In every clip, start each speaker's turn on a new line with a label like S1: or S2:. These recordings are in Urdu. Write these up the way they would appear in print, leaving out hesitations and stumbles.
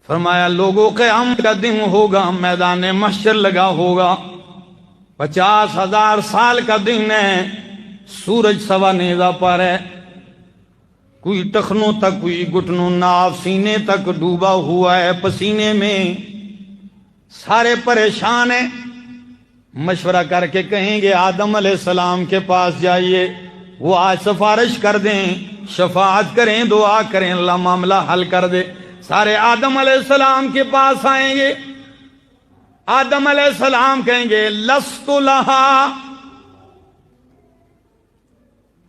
S1: فرمایا لوگوں قیامت کا دن ہوگا، میدان محشر لگا ہوگا، 50,000 سال کا دن ہے، سورج سوا نیزہ پر ہے، کوئی ٹخنوں تک، کوئی گھٹنوں، ناف سینے تک ڈوبا ہوا ہے پسینے میں، سارے پریشان ہیں۔ مشورہ کر کے کہیں گے آدم علیہ السلام کے پاس جائیے، وہ آج سفارش کر دیں، شفاعت کریں، دعا کریں، اللہ معاملہ حل کر دے۔ سارے آدم علیہ السلام کے پاس آئیں گے، آدم علیہ السلام کہیں گے لست لہا۔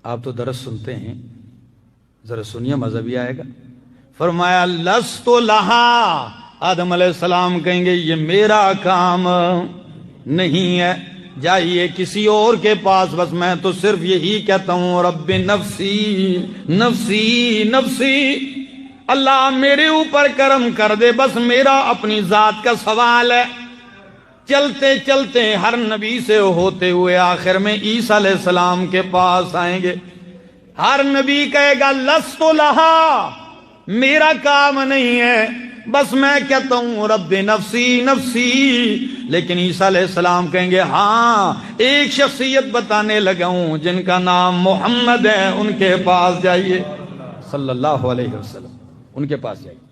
S1: آپ تو درس سنتے ہیں، ذرا سنیے مزہ بھی آئے گا۔ فرمایا لست لہا، آدم علیہ السلام کہیں گے یہ میرا کام نہیں ہے، جائیے کسی اور کے پاس، بس میں تو صرف یہی کہتا ہوں رب نفسی نفسی نفسی، اللہ میرے اوپر کرم کر دے، بس میرا اپنی ذات کا سوال ہے۔ چلتے چلتے ہر نبی سے ہوتے ہوئے آخر میں عیسیٰ علیہ السلام کے پاس آئیں گے، ہر نبی کہے گا لست لہا، میرا کام نہیں ہے، بس میں کہتا ہوں رب نفسی نفسی۔ لیکن عیسیٰ علیہ السلام کہیں گے ہاں ایک شخصیت بتانے لگا ہوں جن کا نام محمد ہے، ان کے پاس جائیے صلی اللہ علیہ وسلم، ان کے پاس جائیے۔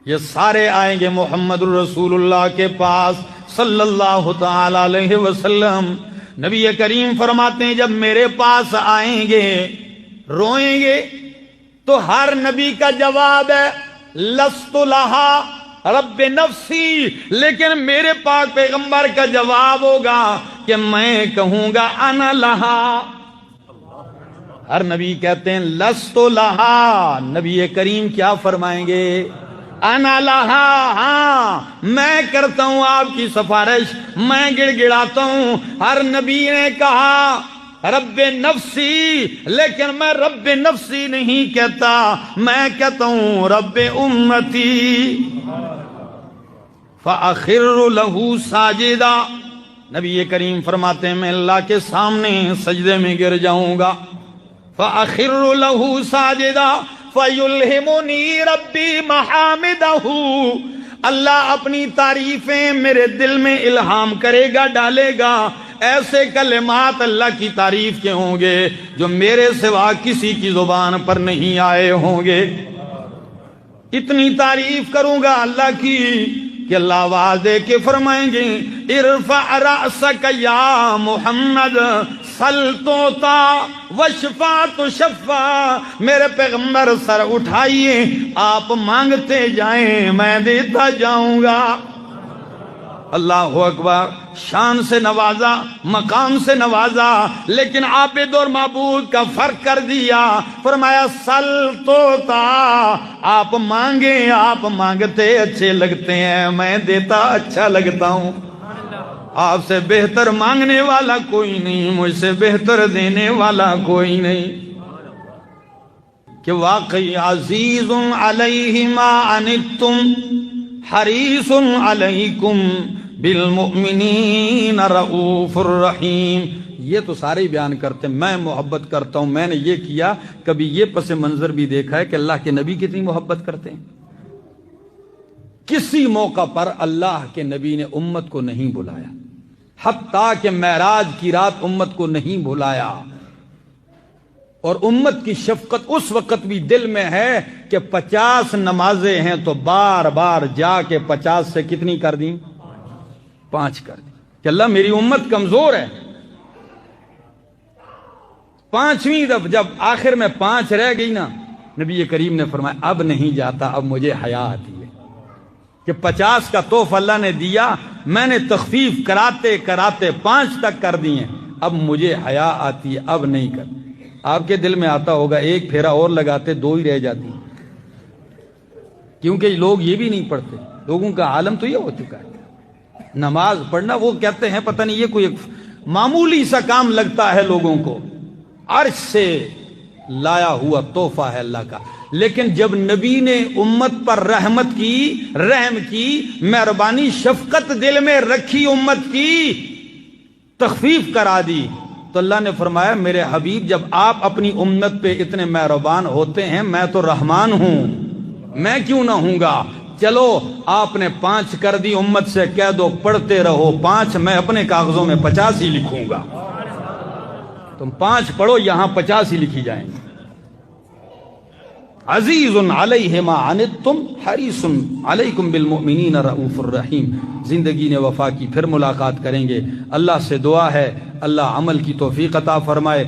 S1: یہ سارے آئیں گے محمد الرسول اللہ کے پاس صلی اللہ تعالی علیہ وسلم۔ نبی کریم فرماتے ہیں جب میرے پاس آئیں گے روئیں گے تو ہر نبی کا جواب ہے لست لہا رب نفسی، لیکن میرے پاک پیغمبر کا جواب ہوگا کہ میں کہوں گا انا لہا۔ ہر نبی کہتے ہیں لست لہا، نبی کریم کیا فرمائیں گے انا لہا، ہاں میں کرتا ہوں آپ کی سفارش، میں گڑ گڑاتا ہوں۔ ہر نبی نے کہا رب نفسی، لیکن میں رب نفسی نہیں کہتا، میں کہتا ہوں رب امتی۔ فَأَخِرُّ لَهُ سَاجِدًا، نبی کریم فرماتے ہیں میں اللہ کے سامنے سجدے میں گر جاؤں گا۔ فَأَخِرُّ لَهُ سَاجِدًا فَيُلْهِمُنِي رَبِّي مَحَامِدَهُ، اللہ اپنی تعریفیں میرے دل میں الہام کرے گا، ڈالے گا، ایسے کلمات اللہ کی تعریف کے ہوں گے جو میرے سوا کسی کی زبان پر نہیں آئے ہوں گے۔ اتنی تعریف کروں گا اللہ کی کہ اللہ آواز دے کے فرمائیں گے ارفع رأسک یا محمد سل توتا وشفا تشفا، میرے پیغمبر سر اٹھائیے، آپ مانگتے جائیں میں دیتا جاؤں گا۔ اللہ اکبر، شان سے نوازا، مقام سے نوازا، لیکن عابد اور معبود کا فرق کر دیا۔ فرمایا سل توتا، آپ مانگیں، آپ مانگتے اچھے لگتے ہیں، میں دیتا اچھا لگتا ہوں۔ آپ سے بہتر مانگنے والا کوئی نہیں، مجھ سے بہتر دینے والا کوئی نہیں۔ کہ واقعی عزیز علیہ ما عنتم حریص علیکم بالمؤمنین رؤوف الرحیم۔ یہ تو سارے ہی بیان کرتے ہیں میں محبت کرتا ہوں، میں نے یہ کیا، کبھی یہ پس منظر بھی دیکھا ہے کہ اللہ کے نبی کتنی محبت کرتے ہیں؟ کسی موقع پر اللہ کے نبی نے امت کو نہیں بلایا، حتیٰ کہ معراج کی رات امت کو نہیں بلایا، اور امت کی شفقت اس وقت بھی دل میں ہے کہ 50 نمازیں ہیں تو بار بار جا کے 50 سے کتنی کر دیں؟ 5 کر دیں، کہ اللہ میری امت کمزور ہے۔ 5ویں دفعہ جب آخر میں 5 رہ گئی نا، نبی کریم نے فرمایا اب نہیں جاتا، اب مجھے حیا آتی ہے کہ 50 کا تحفہ اللہ نے دیا، میں نے تخفیف کراتے کراتے 5 تک کر دیے، اب مجھے حیا آتی ہے، اب نہیں کر۔ آپ کے دل میں آتا ہوگا ایک پھیرا اور لگاتے 2 ہی رہ جاتی، کیونکہ لوگ یہ بھی نہیں پڑھتے، لوگوں کا عالم تو یہ ہو چکا ہے نماز پڑھنا، وہ کہتے ہیں پتہ نہیں یہ کوئی معمولی سا کام لگتا ہے لوگوں کو، عرش سے لایا ہوا تحفہ ہے اللہ کا۔ لیکن جب نبی نے امت پر رحمت کی، رحم کی، مہربانی شفقت دل میں رکھی، امت کی تخفیف کرا دی، تو اللہ نے فرمایا میرے حبیب جب آپ اپنی امت پہ اتنے مہربان ہوتے ہیں، میں تو رحمان ہوں، میں کیوں نہ ہوں گا۔ چلو آپ نے 5 کر دی، امت سے کہہ دو پڑھتے رہو 5، میں اپنے کاغذوں میں 50 ہی لکھوں گا، تم 5 پڑھو، یہاں 50 ہی لکھی جائیں گے۔ عزیز علیہ ما عنتم حریص علیکم بالمؤمنین رؤوف الرحیم۔ زندگی نے وفا کی، پھر ملاقات کریں گے۔ اللہ سے دعا ہے اللہ عمل کی توفیق عطا فرمائے۔